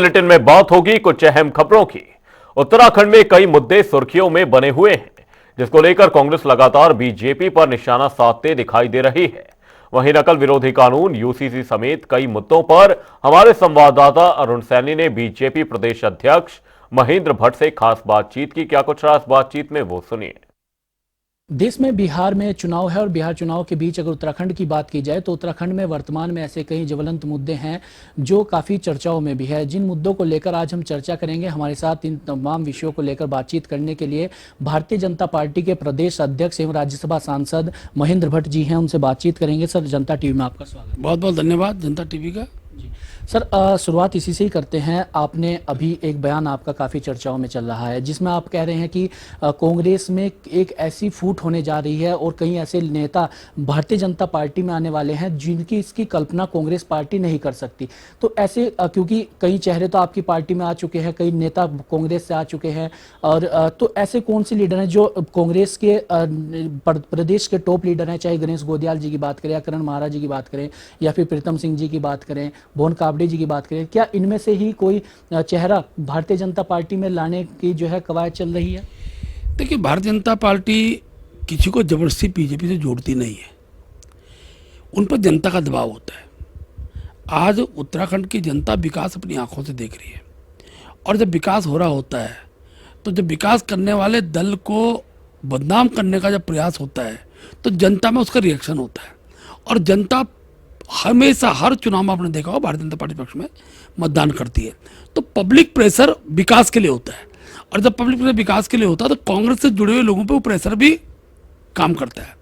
Bulletin में बात होगी कुछ अहम खबरों की। उत्तराखंड में कई मुद्दे सुर्खियों में बने हुए हैं, जिसको लेकर कांग्रेस लगातार बीजेपी पर निशाना साधते दिखाई दे रही है। वहीं नकल विरोधी कानून, यूसीसी समेत कई मुद्दों पर हमारे संवाददाता अरुण सैनी ने बीजेपी प्रदेश अध्यक्ष महेंद्र भट्ट से खास बातचीत की। क्या कुछ खास बातचीत में, वो सुनिए। देश में बिहार में चुनाव है और बिहार चुनाव के बीच अगर उत्तराखंड की बात की जाए तो उत्तराखंड में वर्तमान में ऐसे कई ज्वलंत मुद्दे हैं जो काफी चर्चाओं में भी है। जिन मुद्दों को लेकर आज हम चर्चा करेंगे, हमारे साथ इन तमाम विषयों को लेकर बातचीत करने के लिए भारतीय जनता पार्टी के प्रदेश अध्यक्ष एवं राज्यसभा सांसद महेंद्र भट्ट जी हैं। उनसे बातचीत करेंगे। सर, जनता टीवी में आपका स्वागत। बहुत बहुत धन्यवाद जनता टीवी का। सर, शुरुआत इसी से ही करते हैं। आपने अभी एक बयान आपका काफ़ी चर्चाओं में चल रहा है, जिसमें आप कह रहे हैं कि कांग्रेस में एक ऐसी फूट होने जा रही है और कई ऐसे नेता भारतीय जनता पार्टी में आने वाले हैं जिनकी इसकी कल्पना कांग्रेस पार्टी नहीं कर सकती। तो ऐसे क्योंकि कई चेहरे तो आपकी पार्टी में आ चुके हैं, कई नेता कांग्रेस से आ चुके हैं, और तो ऐसे कौन से लीडर हैं जो कांग्रेस के प्रदेश के टॉप लीडर हैं, चाहे गणेश गोदियाल जी की बात करें या करण महाराज जी की बात करें या फिर प्रीतम सिंह जी की बात करें, भुवन काबड़े जी की बात करें, क्या इनमें से ही कोई चेहरा भारतीय जनता पार्टी में लाने की जो है कवायद चल रही है? देखिए, भारतीय जनता पार्टी किसी को जबरदस्ती बीजेपी से जोड़ती नहीं है, उन पर जनता का दबाव होता है। आज उत्तराखंड की जनता विकास अपनी आंखों से देख रही है, और जब विकास हो रहा होता है तो जब विकास करने वाले दल को बदनाम करने का जब प्रयास होता है तो जनता में उसका रिएक्शन होता है। और जनता हमेशा हर चुनाव में आपने देखा होगा भारतीय जनता पार्टी पक्ष में मतदान करती है। तो पब्लिक प्रेशर विकास के लिए होता है, और जब पब्लिक प्रेशर विकास के लिए होता है तो कांग्रेस से जुड़े हुए लोगों पे वो प्रेशर भी काम करता है।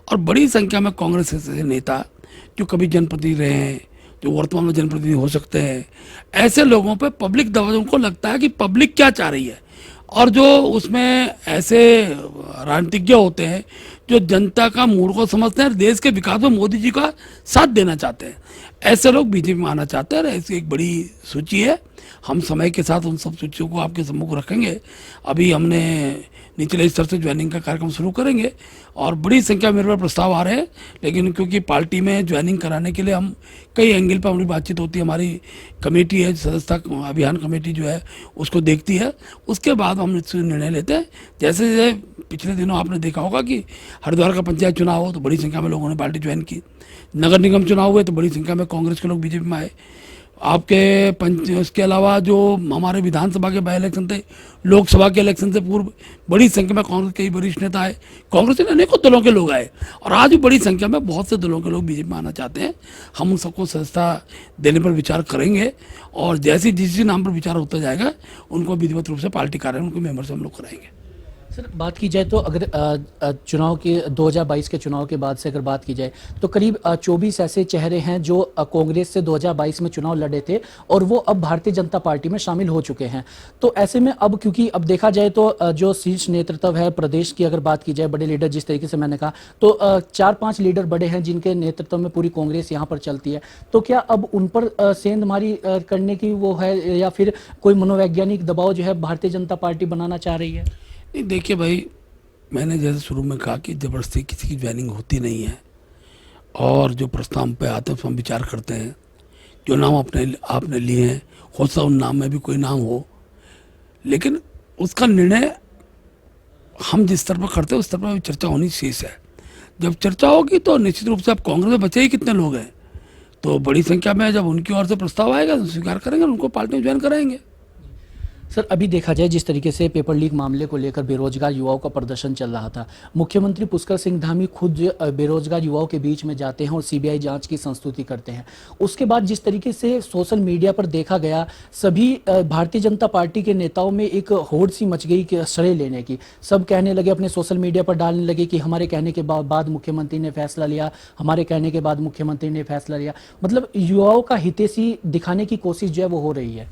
और बड़ी संख्या में कांग्रेस के नेता जो कभी जनप्रतिनिधि रहे हैं, जो वर्तमान में जनप्रतिनिधि हो सकते हैं, ऐसे लोगों पे पब्लिक दबाव, उनको लगता है कि पब्लिक क्या चाह रही है। और जो उसमें ऐसे राजनीतिज्ञ होते हैं जो जनता का मूड को समझते हैं, देश के विकास में मोदी जी का साथ देना चाहते हैं, ऐसे लोग बीजेपी में आना चाहते हैं। ऐसी एक बड़ी सूची है, हम समय के साथ उन सब सूचियों को आपके सम्मुख रखेंगे। अभी हमने निचले स्तर से ज्वाइनिंग का कार्यक्रम शुरू करेंगे और बड़ी संख्या में मेरे पास प्रस्ताव आ रहे हैं, लेकिन क्योंकि पार्टी में ज्वाइनिंग कराने के लिए हम कई एंगल पर हमारी बातचीत होती है। हमारी कमेटी है, सदस्यता अभियान कमेटी जो है उसको देखती है, उसके बाद हम इससे निर्णय लेते हैं। जैसे जैसे पिछले दिनों आपने देखा होगा कि हरिद्वार का पंचायत चुनाव हो तो बड़ी संख्या में लोगों ने पार्टी ज्वाइन की, नगर निगम चुनाव हुए तो बड़ी संख्या में कांग्रेस के लोग बीजेपी में आए। आपके उसके अलावा जो हमारे विधानसभा के बाई इलेक्शन थे, लोकसभा के इलेक्शन से पूर्व बड़ी संख्या में कांग्रेस के वरिष्ठ नेता आए, कांग्रेस के अनेकों दलों के लोग आए, और आज भी बड़ी संख्या में बहुत से दलों के लोग बीजेपी में आना चाहते हैं। हम उन सबको सदस्यता देने पर विचार करेंगे, और जैसे जिस नाम पर विचार होता जाएगा उनको विधिवत रूप से पार्टी कार्यालय उनके मेंबर से हम लोग कराएंगे। सर, बात की जाए तो अगर चुनाव के 2022 के चुनाव के बाद से अगर बात की जाए तो करीब 24 ऐसे चेहरे हैं जो कांग्रेस से 2022 में चुनाव लड़े थे और वो अब भारतीय जनता पार्टी में शामिल हो चुके हैं। तो ऐसे में अब क्योंकि अब देखा जाए तो जो शीर्ष नेतृत्व है प्रदेश की, अगर बात की जाए बड़े लीडर, जिस तरीके से मैंने कहा, तो 4-5 लीडर बड़े हैं जिनके नेतृत्व में पूरी कांग्रेस यहाँ पर चलती है। तो क्या अब उन पर सेंधमारी करने की वो है, या फिर कोई मनोवैज्ञानिक दबाव जो है भारतीय जनता पार्टी बनाना चाह रही है? नहीं, देखिए भाई, मैंने जैसे शुरू में कहा कि ज़बरदस्ती किसी की ज्वाइनिंग होती नहीं है, और जो प्रस्ताव पे आते हैं उस पर हम विचार करते हैं। जो नाम आपने लिए हैं, हो सकता उन नाम में भी कोई नाम हो, लेकिन उसका निर्णय हम जिस स्तर पर करते हैं उस स्तर पर चर्चा होनी शेष है। जब चर्चा होगी तो निश्चित रूप से अब कांग्रेस में बचे ही कितने लोग हैं, तो बड़ी संख्या में जब उनकी ओर से प्रस्ताव आएगा तो स्वीकार करेंगे, उनको पार्टी में ज्वाइन कराएंगे। सर, अभी देखा जाए जिस तरीके से पेपर लीक मामले को लेकर बेरोजगार युवाओं का प्रदर्शन चल रहा था, मुख्यमंत्री पुष्कर सिंह धामी खुद बेरोजगार युवाओं के बीच में जाते हैं और सीबीआई जांच की संस्तुति करते हैं। उसके बाद जिस तरीके से सोशल मीडिया पर देखा गया, सभी भारतीय जनता पार्टी के नेताओं में एक होड़ सी मच गई कि श्रेय लेने की। सब कहने लगे, अपने सोशल मीडिया पर डालने लगे कि हमारे कहने के बाद मुख्यमंत्री ने फैसला लिया, हमारे कहने के बाद मुख्यमंत्री ने फैसला लिया। मतलब युवाओं का हितैषी दिखाने की कोशिश जो है वो हो रही है।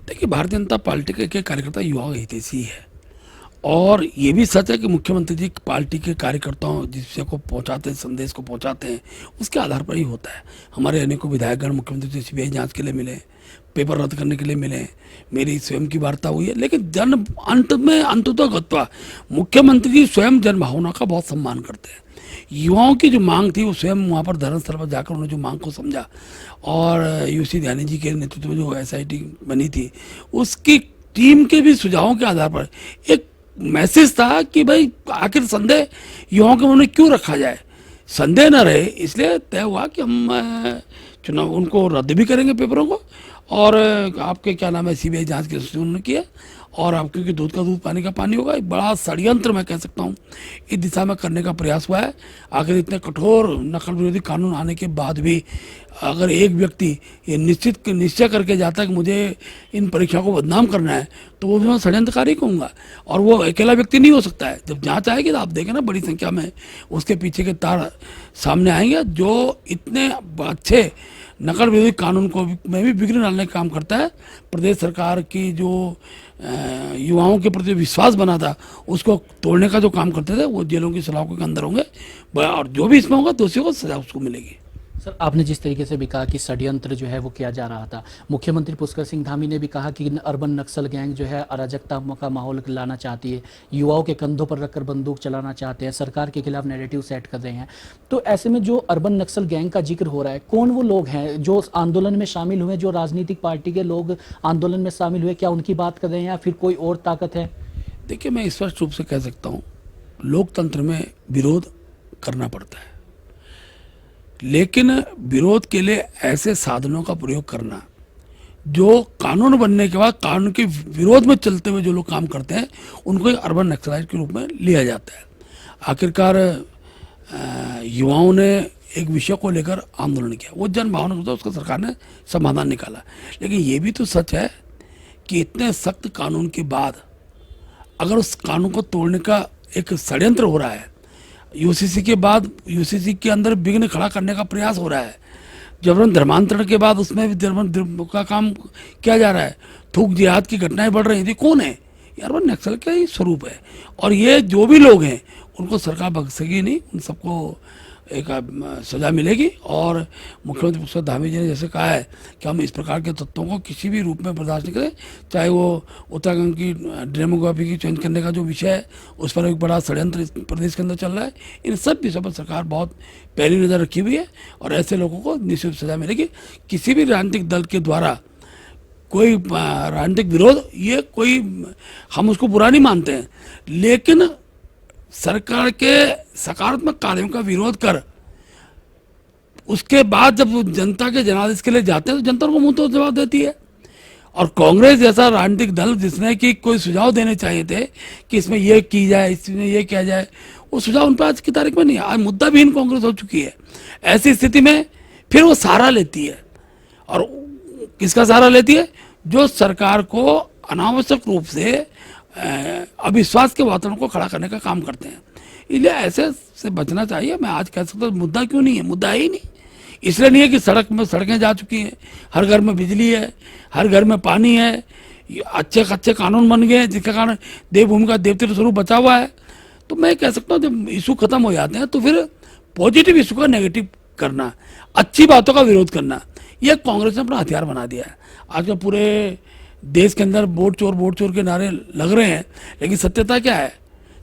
देखिए, भारतीय जनता पार्टी के कार्यकर्ता युवाओं के हितैषी है, और ये भी सच है कि मुख्यमंत्री जी पार्टी के कार्यकर्ताओं जिस विषय को पहुंचाते हैं, संदेश को पहुंचाते हैं, उसके आधार पर ही होता है। हमारे अनेकों विधायकगण मुख्यमंत्री से सीबीआई जांच के लिए मिले, पेपर रद्द करने के लिए मिले हैं, मेरी स्वयं की वार्ता हुई है। लेकिन अंततः गत्वा मुख्यमंत्री जी स्वयं जनभावना का बहुत सम्मान करते हैं। युवाओं की जो मांग थी वो स्वयं वहाँ पर धर्मस्थल पर जाकर उन्होंने जो मांग को समझा, और यूसी ध्यानी जी के नेतृत्व में जो SIT बनी थी उसकी टीम के भी सुझावों के आधार पर एक मैसेज था कि भाई आखिर संदेह युवाओं के मन में क्यों रखा जाए, संदेह न रहे, इसलिए तय हुआ कि हम चुनाव उनको रद्द भी करेंगे पेपरों को, और आपके क्या नाम है CBI जांच की उन्होंने किया, और आप क्योंकि दूध का दूध पानी का पानी होगा, एक बड़ा षड्यंत्र मैं कह सकता हूँ इस दिशा में करने का प्रयास हुआ है। आखिर इतने कठोर नकल विरोधी कानून आने के बाद भी अगर एक व्यक्ति ये निश्चय करके जाता है कि मुझे इन परीक्षाओं को बदनाम करना है, तो वो मैं षड्यंत्रकारी कहूँगा, और वो अकेला व्यक्ति नहीं हो सकता है। जब जांच आएगी तो आप देखें ना, बड़ी संख्या में उसके पीछे के तार सामने आएंगे, जो इतने अच्छे नकल विरोधी कानून को में भी विघ्न डालने का काम करता है। प्रदेश सरकार की जो युवाओं के प्रति विश्वास बना था उसको तोड़ने का जो काम करते थे, वो जेलों की सलाखों के अंदर होंगे, और जो भी इसमें होगा दोषियों को सजा उसको मिलेगी। सर, आपने जिस तरीके से भी कहा कि षड्यंत्र जो है वो किया जा रहा था, मुख्यमंत्री पुष्कर सिंह धामी ने भी कहा कि अर्बन नक्सल गैंग जो है अराजकता का माहौल लाना चाहती है, युवाओं के कंधों पर रखकर बंदूक चलाना चाहते हैं, सरकार के खिलाफ नैरेटिव सेट कर रहे हैं। तो ऐसे में जो अर्बन नक्सल गैंग का जिक्र हो रहा है, कौन वो लोग हैं जो आंदोलन में शामिल हुए, जो राजनीतिक पार्टी के लोग आंदोलन में शामिल हुए, क्या उनकी बात कर रहे हैं या फिर कोई और ताकत है? देखिए, मैं स्पष्ट रूप से कह सकता हूँ, लोकतंत्र में विरोध करना पड़ता है, लेकिन विरोध के लिए ऐसे साधनों का प्रयोग करना जो कानून बनने के बाद कानून के विरोध में चलते हुए जो लोग काम करते हैं, उनको एक अर्बन नक्सलाइट के रूप में लिया जाता है। आखिरकार युवाओं ने एक विषय को लेकर आंदोलन किया, वो जन भावना होता है, उसका सरकार ने समाधान निकाला। लेकिन ये भी तो सच है कि इतने सख्त कानून के बाद अगर उस कानून को तोड़ने का एक षड्यंत्र हो रहा है, UCC के बाद UCC के अंदर विघ्न खड़ा करने का प्रयास हो रहा है, जबरन धर्मांतरण के बाद उसमें भी धर्म का काम किया जा रहा है, थूक जिहाद की घटनाएं बढ़ रही थी, कौन है? यार वो नक्सल का ही स्वरूप है। और ये जो भी लोग हैं उनको सरकार बख्शेगी नहीं, उन सबको एक सजा मिलेगी। और मुख्यमंत्री पुष्कर धामी जी ने जैसे कहा है कि हम इस प्रकार के तत्वों को किसी भी रूप में बर्दाश्त नहीं करें, चाहे वो उत्तराखंड की डेमोग्राफी की चेंज करने का जो विषय है उस पर एक बड़ा षड्यंत्र प्रदेश के अंदर चल रहा है, इन सब विषयों पर सरकार बहुत पैनी नज़र रखी हुई है, और ऐसे लोगों को निश्चित सजा मिलेगी। किसी भी राजनीतिक दल के द्वारा कोई राजनीतिक विरोध, ये कोई हम उसको बुरा नहीं मानते हैं, लेकिन सरकार के सकारात्मक कार्यों का विरोध कर उसके बाद जब जनता के जनादेश के लिए जाते हैं तो जनता उनको मुंह तो जवाब देती है। और कांग्रेस जैसा राजनीतिक दल जिसने कि कोई सुझाव देने चाहिए थे कि इसमें ये की जाए, इसमें ये किया जाए, वो सुझाव उन पर आज की तारीख में नहीं है। आज मुद्दा विहीन कांग्रेस हो चुकी है। ऐसी स्थिति में फिर वो सहारा लेती है, और किसका सहारा लेती है? जो सरकार को अनावश्यक रूप से अविश्वास के वातावरण को खड़ा करने का काम करते हैं। इसलिए ऐसे से बचना चाहिए। मैं आज कह सकता हूँ मुद्दा क्यों नहीं है, मुद्दा है ही नहीं। इसलिए नहीं है कि सड़कें जा चुकी हैं, हर घर में बिजली है, हर घर में पानी है, अच्छे कानून बन गए हैं जिसके कारण देवभूमि का देवतीर्थ स्वरूप बचा हुआ है। तो मैं कह सकता हूँ जब इशू खत्म हो जाते हैं तो फिर पॉजिटिव इशू का नेगेटिव करना, अच्छी बातों का विरोध करना, यह कांग्रेस ने अपना हथियार बना दिया है। आजकल पूरे देश के अंदर वोट चोर के नारे लग रहे हैं, लेकिन सत्यता क्या है?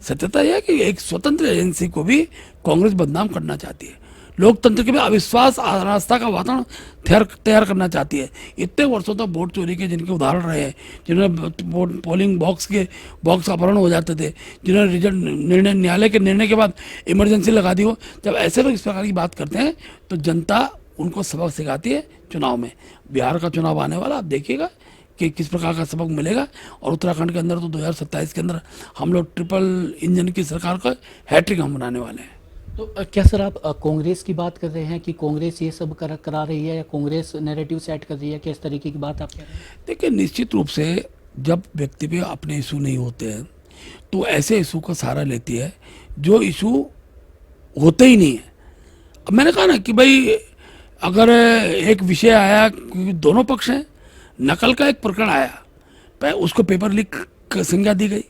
सत्यता यह है कि एक स्वतंत्र एजेंसी को भी कांग्रेस बदनाम करना चाहती है, लोकतंत्र के भी अविश्वास आस्था का वातावरण तैयार करना चाहती है। इतने वर्षों तक वोट चोरी के जिनके उदाहरण रहे हैं, जिन्होंने पोलिंग बॉक्स अपहरण हो जाते थे, जिन्होंने रिजल्ट न्यायालय के निर्णय के बाद इमरजेंसी लगा दी हो, जब ऐसे लोग इस प्रकार की बात करते हैं तो जनता उनको सबक सिखाती है। चुनाव में बिहार का चुनाव आने वाला, आप देखिएगा कि किस प्रकार का सबक मिलेगा। और उत्तराखंड के अंदर तो 2027 के अंदर हम लोग ट्रिपल इंजन की सरकार का हैट्रिक हम बनाने वाले हैं। तो क्या सर आप कांग्रेस की बात कर रहे हैं कि कांग्रेस ये सब करा रही है या कांग्रेस नैरेटिव सेट कर रही है, किस तरीके की बात आप कह रहे हैं? देखिए, निश्चित रूप से जब व्यक्ति पे अपने इशू नहीं होते हैं तो ऐसे इशू का सहारा लेती है जो इशू होते ही नहीं है। अब मैंने कहा ना कि भाई अगर एक विषय आया, क्योंकि दोनों पक्ष हैं, नकल का एक प्रकरण आया, उसको पेपर लीक संज्ञा दी गई,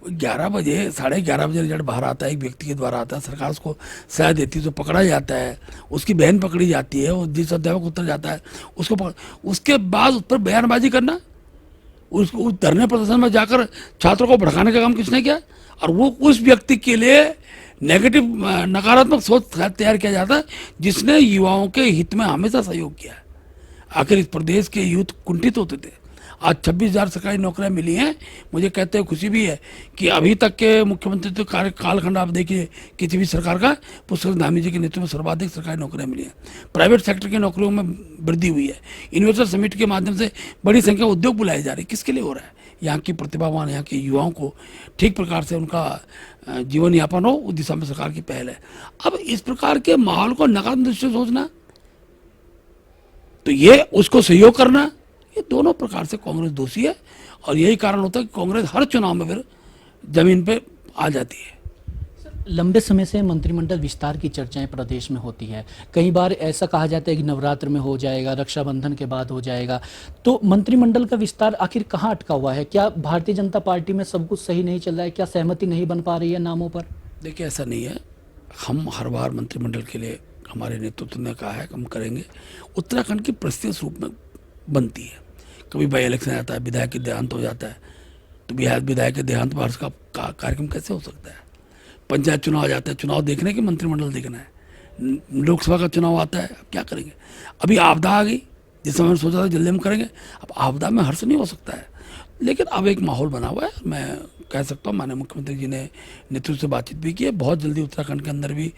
11 बजे 11:30 रिजल्ट बाहर आता है, एक व्यक्ति के द्वारा आता है, सरकार उसको सजा देती है, तो पकड़ा जाता है, उसकी बहन पकड़ी जाती है, वो जिस अध्यापक उतर जाता है उसको उसके बाद उस पर बयानबाजी करना, उसको उस धरने प्रदर्शन में जाकर छात्रों को भड़काने का काम किसने किया? और वो उस व्यक्ति के लिए नेगेटिव नकारात्मक सोच तैयार किया जाता है जिसने युवाओं के हित में हमेशा सहयोग किया है। आखिर इस प्रदेश के यूथ कुंठित होते थे, आज 26,000 सरकारी नौकरियां मिली हैं। मुझे कहते हुए खुशी भी है कि अभी तक के मुख्यमंत्री तो कालखंड आप देखिए किसी भी सरकार का, पुष्कर धामी जी के नेतृत्व में सर्वाधिक सरकारी नौकरियां मिली हैं। प्राइवेट सेक्टर की नौकरियों में वृद्धि हुई है। इन्वेस्टर समिट के माध्यम से बड़ी संख्या में उद्योग बुलाए जा रहे हैं। किसके लिए हो रहा है? यहाँ की प्रतिभावान, यहाँ के युवाओं को ठीक प्रकार से उनका जीवन यापन हो, उस दिशा में सरकार की पहल है। अब इस प्रकार के माहौल को नकारात्मक दृष्टि से सोचना, तो ये उसको सहयोग करना, ये दोनों प्रकार से कांग्रेस दोषी है। और यही कारण होता है कि कांग्रेस हर चुनाव में फिर जमीन पे आ जाती है। लंबे समय से मंत्रिमंडल विस्तार की चर्चाएं प्रदेश में होती है। कई बार ऐसा कहा जाता है कि नवरात्र में हो जाएगा, रक्षाबंधन के बाद हो जाएगा। तो मंत्रिमंडल का विस्तार आखिर कहाँ अटका हुआ है? क्या भारतीय जनता पार्टी में सब कुछ सही नहीं चल रहा है? क्या सहमति नहीं बन पा रही है नामों पर? देखिए, ऐसा नहीं है। हम हर बार मंत्रिमंडल के लिए हमारे नेतृत्व ने कहा है कि हम करेंगे। उत्तराखंड की परिस्थिति इस रूप में बनती है, कभी बाई इलेक्शन आता है, विधायक के देहांत हो जाता है, तो विधायक के देहांत पर का कार्यक्रम कैसे हो सकता है? पंचायत चुनाव आ जाता है, चुनाव देखने के मंत्रिमंडल देखना है। लोकसभा का चुनाव आता है, अब क्या करेंगे? अभी आपदा आ गई, जिस समय सोचा था जल्दी हम करेंगे, अब आपदा में हर्ष नहीं हो सकता है। लेकिन अब एक माहौल बना हुआ है। मैं कह सकता हूँ माननीय मुख्यमंत्री जी ने नेतृत्व से बातचीत भी की है। बहुत जल्दी उत्तराखंड के अंदर भी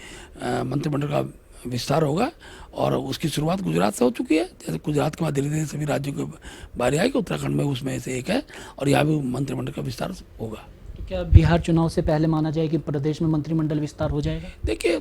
मंत्रिमंडल का विस्तार होगा और उसकी शुरुआत गुजरात से हो चुकी है। जैसे गुजरात के बाद धीरे धीरे सभी राज्यों की बारी आई कि उत्तराखंड में उसमें से एक है और यहाँ भी मंत्रिमंडल का विस्तार होगा। तो क्या बिहार चुनाव से पहले माना जाए कि प्रदेश में मंत्रिमंडल विस्तार हो जाएगा? देखिए,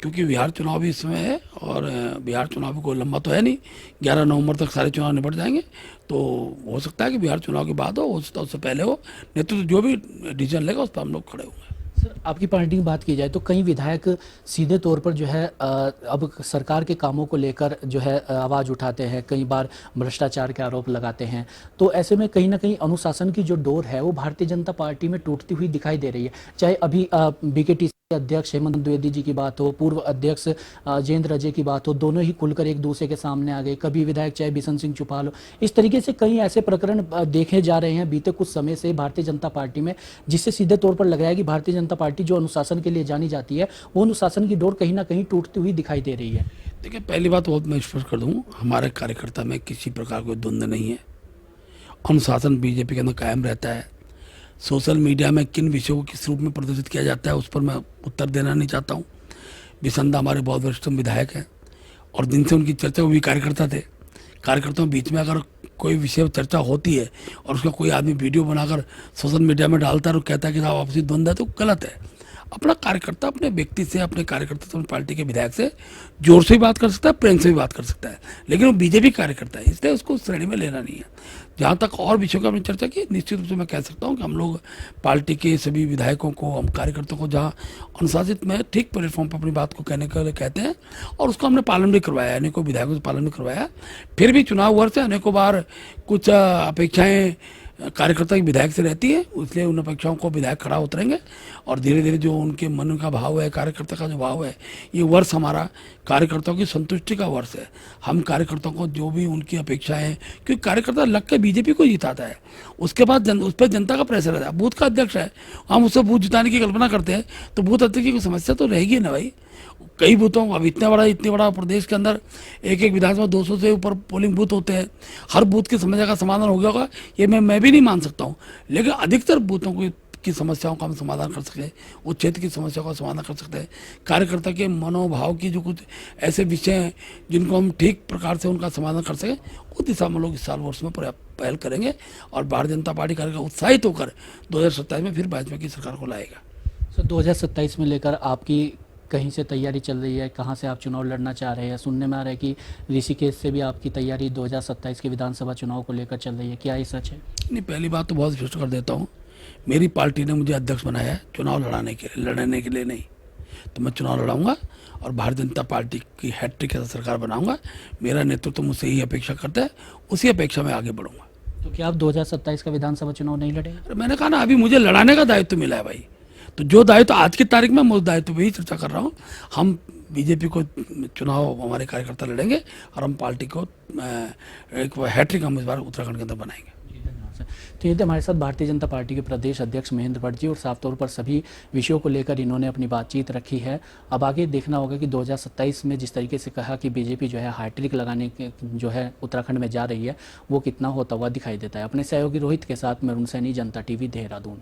क्योंकि बिहार चुनाव भी इस समय है और बिहार चुनाव भी कोई लंबा तो है नहीं, 11 नवंबर तक सारे चुनाव निपट जाएंगे, तो हो सकता है कि बिहार चुनाव के बाद हो सकता है उससे पहले हो। नेतृत्व जो भी डिसीजन लेगा उस पर हम लोग खड़े होंगे। सर, आपकी पार्टी की बात की जाए तो कई विधायक सीधे तौर पर जो है अब सरकार के कामों को लेकर जो है आवाज़ उठाते हैं, कई बार भ्रष्टाचार के आरोप लगाते हैं। तो ऐसे में कहीं ना कहीं अनुशासन की जो डोर है वो भारतीय जनता पार्टी में टूटती हुई दिखाई दे रही है। चाहे अभी बीकेटीसी अध्यक्ष हेमंत द्विवेदी जी की बात हो, पूर्व अध्यक्ष जयेंद्र अजय की बात हो, दोनों ही खुलकर एक दूसरे के सामने आ गए। कभी विधायक चाहे बिशन सिंह चुफाल हो, इस तरीके से कई ऐसे प्रकरण देखे जा रहे हैं बीते कुछ समय से भारतीय जनता पार्टी में, जिससे सीधे तौर पर लग रहा है कि भारतीय जनता पार्टी जो अनुशासन के लिए जानी जाती है वो अनुशासन की डोर कहीं ना कहीं टूटती हुई दिखाई दे रही है। देखिए, पहली बात बहुत मैं स्पष्ट कर दूं, हमारे कार्यकर्ता में किसी प्रकार कोई द्वंद्व नहीं है। अनुशासन बीजेपी के अंदर कायम रहता है। सोशल मीडिया में किन विषयों को किस रूप में प्रदर्शित किया जाता है उस पर मैं उत्तर देना नहीं चाहता हूँ। बिसंदा हमारे बहुत वरिष्ठ विधायक हैं और दिन से उनकी चर्चा वो भी कार्यकर्ता थे। कार्यकर्ताओं के बीच में अगर कोई विषय चर्चा होती है और उसका कोई आदमी वीडियो बनाकर सोशल मीडिया में डालता है और कहता है कि साहब आपसी द्वंद्व है, तो गलत है। अपना कार्यकर्ता अपने व्यक्ति से, अपने कार्यकर्ता से, अपनी पार्टी के विधायक से जोर से भी बात कर सकता है, प्रेम से भी बात कर सकता है, लेकिन वो बीजेपी कार्यकर्ता है, इसलिए उसको श्रेणी में लेना नहीं है। जहाँ तक और विषयों की हमने चर्चा की, निश्चित रूप से मैं कह सकता हूँ कि हम लोग पार्टी के सभी विधायकों को, हम कार्यकर्ताओं को जहाँ अनुशासित में ठीक प्लेटफॉर्म पर अपनी बात को कहने के लिए कहते हैं और उसका हमने पालन भी करवाया, अनेकों विधायकों से पालन भी करवाया। फिर भी चुनाव वर्ष से अनेकों बार कुछ अपेक्षाएँ कार्यकर्ता की विधायक से रहती है, इसलिए उन अपेक्षाओं को विधायक खड़ा उतरेंगे और धीरे धीरे जो उनके मन का भाव है, कार्यकर्ता का जो भाव है, ये वर्ष हमारा कार्यकर्ताओं की संतुष्टि का वर्ष है। हम कार्यकर्ताओं को जो भी उनकी अपेक्षाएं हैं, क्योंकि कार्यकर्ता लग के बीजेपी को जिताता है, उसके बाद उस पर जनता का प्रेशर रहता है। बूथ का अध्यक्ष है, हम उससे बूथ जिताने की कल्पना करते हैं, तो बूथ अध्यक्ष की समस्या तो रहेगी ना भाई। कई बूथों, अब इतने बड़ा प्रदेश के अंदर एक विधानसभा 200 से ऊपर पोलिंग बूथ होते हैं, हर बूथ की समस्या का समाधान हो गया होगा ये मैं भी नहीं मान सकता हूँ, लेकिन अधिकतर बूथों की समस्याओं का हम समाधान कर सकते हैं, उस क्षेत्र की समस्याओं का समाधान कर सकते हैं। कार्यकर्ता के मनोभाव की जो कुछ ऐसे विषय हैं जिनको हम ठीक प्रकार से उनका समाधान कर सकें, उस दिशा में लोग इस साल वर्ष में पहल करेंगे और भारतीय जनता पार्टी कार्यकर्ता उत्साहित होकर 2027 में फिर भाजपा की सरकार को लाएगा। सर, 2027 में लेकर आपकी कहीं से तैयारी चल रही है? कहाँ से आप चुनाव लड़ना चाह रहे हैं? सुनने में आ रहा है कि ऋषिकेश से भी आपकी तैयारी 2027 के विधानसभा चुनाव को लेकर चल रही है, क्या ये सच है? नहीं, पहली बात तो बहुत स्पष्ट कर देता हूँ, मेरी पार्टी ने मुझे अध्यक्ष बनाया है चुनाव लड़ने के लिए नहीं। तो मैं चुनाव लड़ाऊंगा और भारतीय जनता पार्टी की हैट्रिक के साथ सरकार बनाऊंगा। मेरा नेतृत्व मुझसे यही अपेक्षा करता है, उसी अपेक्षा में आगे बढ़ूंगा। तो क्या आप 2027 का विधानसभा चुनाव नहीं लड़ेंगे? अरे मैंने कहा ना, अभी मुझे लड़ाने का दायित्व मिला है भाई। तो जो दायित्व आज की तारीख में, मैं उस दायित्व पे ही चर्चा कर रहा हूँ। हम बीजेपी को चुनाव हमारे कार्यकर्ता लड़ेंगे और हम पार्टी को एक हैट्रिक हम इस बार उत्तराखंड के अंदर बनाएंगे। तो ये थे हमारे साथ भारतीय जनता पार्टी के प्रदेश अध्यक्ष महेंद्र भट्ट जी, और साफ तौर पर सभी विषयों को लेकर इन्होंने अपनी बातचीत रखी है। अब आगे देखना होगा कि 2027 में जिस तरीके से कहा कि बीजेपी जो है हैट्रिक लगाने के जो है उत्तराखंड में जा रही है, वो कितना होता हुआ दिखाई देता है। अपने सहयोगी रोहित के साथ मैं अरुण सैनी, जनता टीवी, देहरादून।